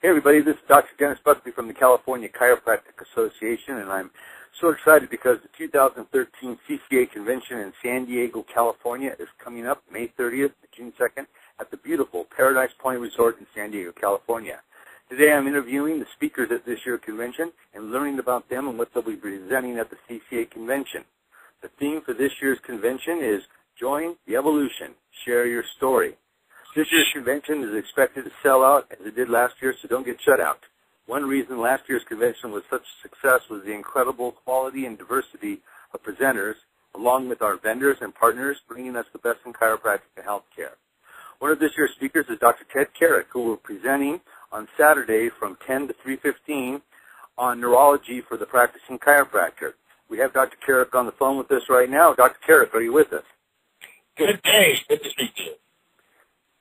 Hey everybody, this is Dr. Dennis Buckley from the California Chiropractic Association, and I'm so excited because the 2013 CCA Convention in San Diego, California is coming up May 30th to June 2nd at the beautiful Paradise Point Resort in San Diego, California. Today I'm interviewing the speakers at this year's convention and learning about them and what they'll be presenting at the CCA Convention. The theme for this year's convention is Join the Evolution, Share Your Story. This year's convention is expected to sell out as it did last year, so don't get shut out. One reason last year's convention was such a success was the incredible quality and diversity of presenters, along with our vendors and partners bringing us the best in chiropractic and healthcare. One of this year's speakers is Dr. Ted Carrick, who will be presenting on Saturday from 10 to 3:15 on neurology for the practicing chiropractor. We have Dr. Carrick on the phone with us right now. Dr. Carrick, are you with us? Good day. Good to speak to you.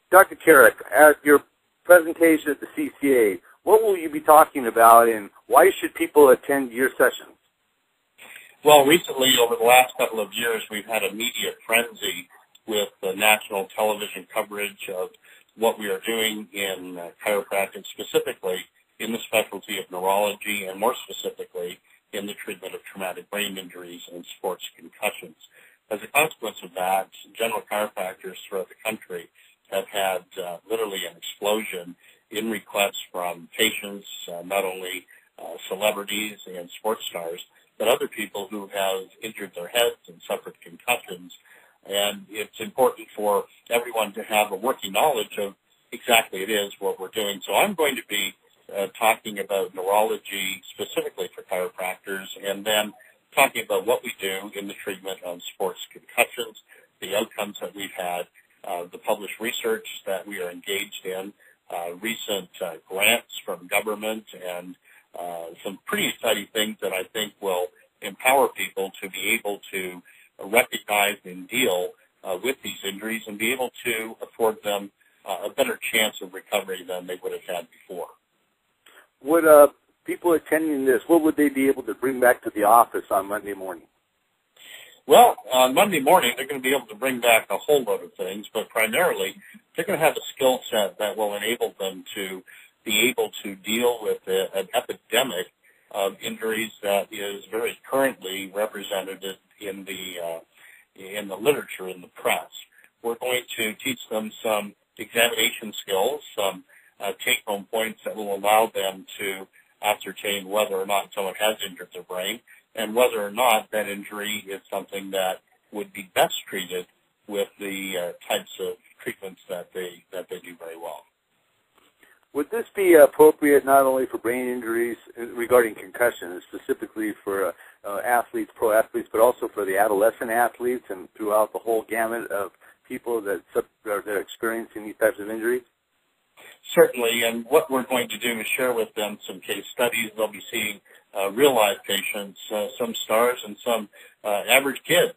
Dr. Carrick, at your presentation at the CCA, what will you be talking about and why should people attend your sessions? Well, recently, over the last couple of years, we've had a media frenzy with the national television coverage of what we are doing in chiropractic, specifically in the specialty of neurology and more specifically in the treatment of traumatic brain injuries and sports concussions. As a consequence of that, general chiropractors throughout the country have had literally an explosion in requests from patients, not only celebrities and sports stars, but other people who have injured their heads and suffered concussions. And it's important for everyone to have a working knowledge of exactly it is what we're doing. So I'm going to be talking about neurology specifically for chiropractors, and then talking about what we do in the treatment of sports concussions, the outcomes that we've had, the published research that we are engaged in, recent grants from government, and some pretty exciting things that I think will empower people to be able to recognize and deal with these injuries and be able to afford them a better chance of recovery than they would have had before. Would people attending this, what would they be able to bring back to the office on Monday morning? Well, on Monday morning, they're going to be able to bring back a whole load of things, but primarily they're going to have a skill set that will enable them to be able to deal with an epidemic of injuries that is very currently represented in the literature, in the press. We're going to teach them some examination skills, some take-home points that will allow them to ascertain whether or not someone has injured their brain, and whether or not that injury is something that would be best treated with the types of treatments that they do very well. Would this be appropriate not only for brain injuries regarding concussions, specifically for athletes, pro athletes, but also for the adolescent athletes and throughout the whole gamut of people that are experiencing these types of injuries? Certainly, and what we're going to do is share with them some case studies. They'll be seeing real-life patients, some stars and some average kids,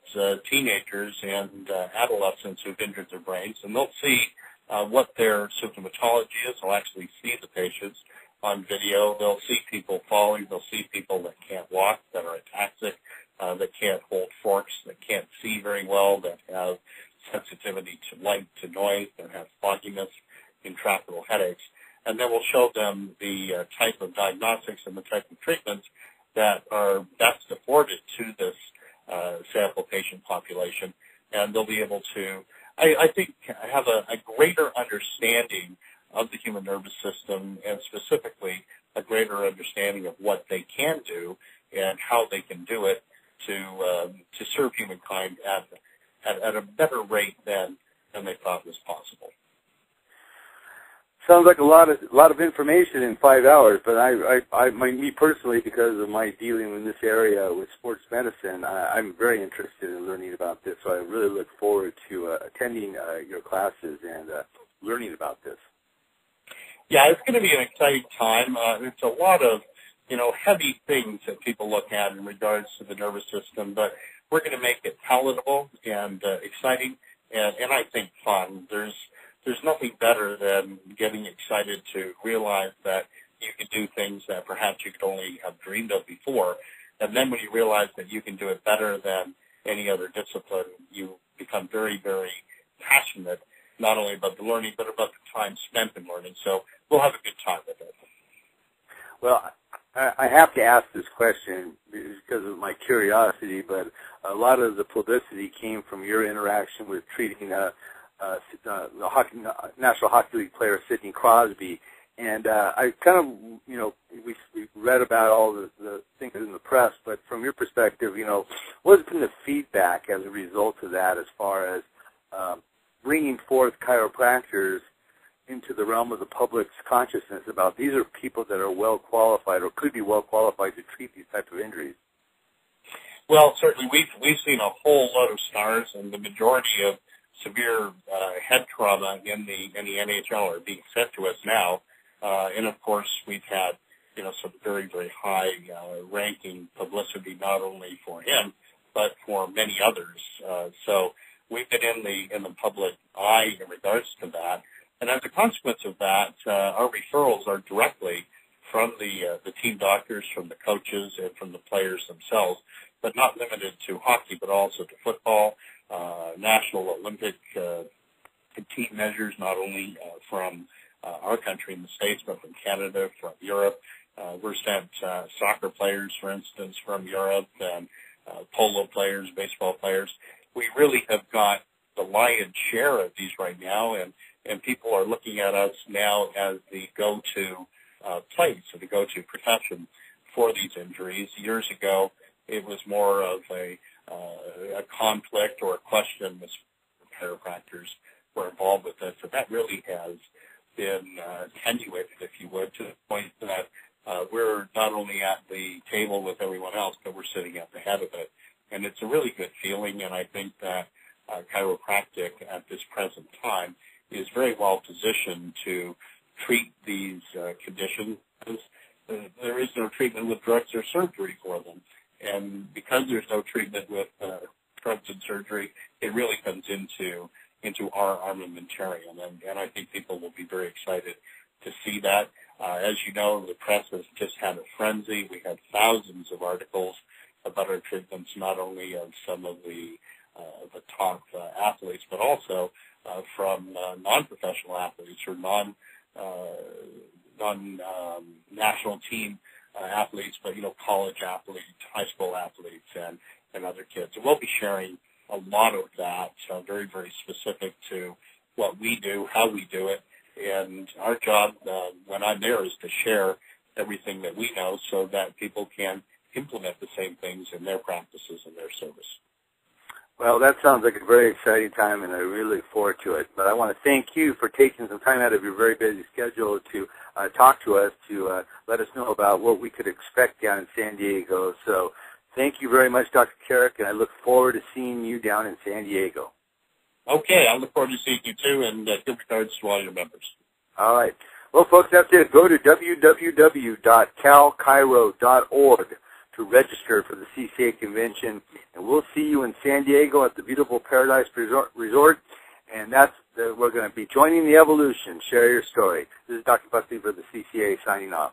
teenagers and adolescents who've injured their brains, and they'll see what their symptomatology is. They'll actually see the patients on video. They'll see people falling. They'll see people that can't walk, that are ataxic, that can't hold forks, that can't see very well, that have sensitivity to light, to noise, that have fogginess, intractable headaches, and then we'll show them the type of diagnostics and the type of treatments that are best afforded to this sample patient population, and they'll be able to, I think, have a greater understanding of the human nervous system, and specifically a greater understanding of what they can do and how they can do it to serve humankind at a better rate than they thought was possible. Sounds like a lot of information in 5 hours, but me personally, because of my dealing in this area with sports medicine, I'm very interested in learning about this. So I really look forward to attending your classes and learning about this. Yeah, it's going to be an exciting time. It's a lot of heavy things that people look at in regards to the nervous system, but we're going to make it palatable and exciting, and I think fun. There's nothing better than getting excited to realize that you can do things that perhaps you could only have dreamed of before. And then when you realize that you can do it better than any other discipline, you become very, very passionate, not only about the learning, but about the time spent in learning. So we'll have a good time with it. Well, I have to ask this question because of my curiosity, but a lot of the publicity came from your interaction with treating the National Hockey League player Sidney Crosby. And I kind of, we read about all the things in the press, but from your perspective, what's been the feedback as a result of that as far as bringing forth chiropractors into the realm of the public's consciousness about these are people that are well qualified or could be well qualified to treat these types of injuries? Well, certainly we've seen a whole lot of stars, and the majority of severe head trauma in the NHL are being sent to us now. And of course, we've had some very, very high ranking publicity not only for him but for many others. So we've been in the public eye in regards to that. And as a consequence of that, our referrals are directly from the team doctors, from the coaches, and from the players themselves, but not limited to hockey, but also to football, National Olympic team measures, not only from our country in the States, but from Canada, from Europe. We're sent soccer players, for instance, from Europe, and polo players, baseball players. We really have got the lion's share of these right now, and people are looking at us now as the go-to place, or the go-to profession for these injuries. Years ago, it was more of a conflict or a question as chiropractors were involved with it. So that really has been attenuated, if you would, to the point that we're not only at the table with everyone else, but we're sitting at the head of it. And it's a really good feeling, and I think that chiropractic at this present time is very well positioned to treat these conditions. There is no treatment with drugs or surgery for them. And because there's no treatment with drugs and surgery, it really comes into our armamentarium. And I think people will be very excited to see that. As you know, the press has just had a frenzy. We had thousands of articles about our treatments, not only of some of the top athletes, but also from non-professional athletes or non-national team athletes, but college athletes, high school athletes, and other kids. And we'll be sharing a lot of that, very, very specific to what we do, how we do it, and our job when I'm there is to share everything that we know so that people can implement the same things in their practices and their service. Well, that sounds like a very exciting time, and I really look forward to it. But I want to thank you for taking some time out of your very busy schedule to talk to us, to let us know about what we could expect down in San Diego. So thank you very much, Dr. Carrick, and I look forward to seeing you down in San Diego. Okay, I look forward to seeing you too, and good regards to all your members. All right. Well, folks, that's it. Go to www.calchiro.org to register for the CCA Convention, and we'll see you in San Diego at the beautiful Paradise Resort, and we're going to be joining the evolution. Share your story. This is Dr. Buckley for the CCA signing off.